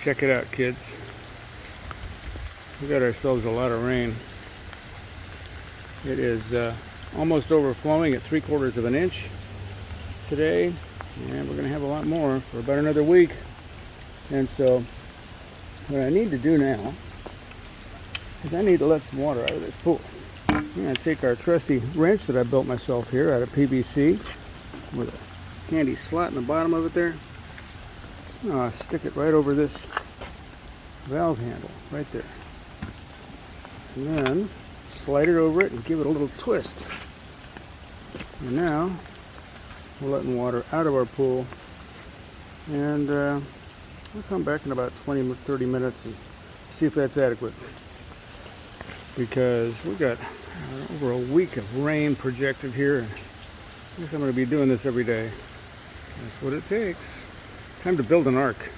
Check it out, kids. We got ourselves a lot of rain. It is almost overflowing at 3/4 of an inch today, and we're going to have a lot more for about another week. And so what I need to do now is I need to let some water out of this pool. I'm going to take our trusty wrench that I built myself here out of PVC with a handy slot in the bottom of it there. Stick it right over this valve handle right there, and then slide it over it and give it a little twist. And now we're letting water out of our pool, and we'll come back in about 20-30 minutes and see if that's adequate, because we got over a week of rain projected here, and I guess I'm going to be doing this every day. That's what it takes. Time to build an ark.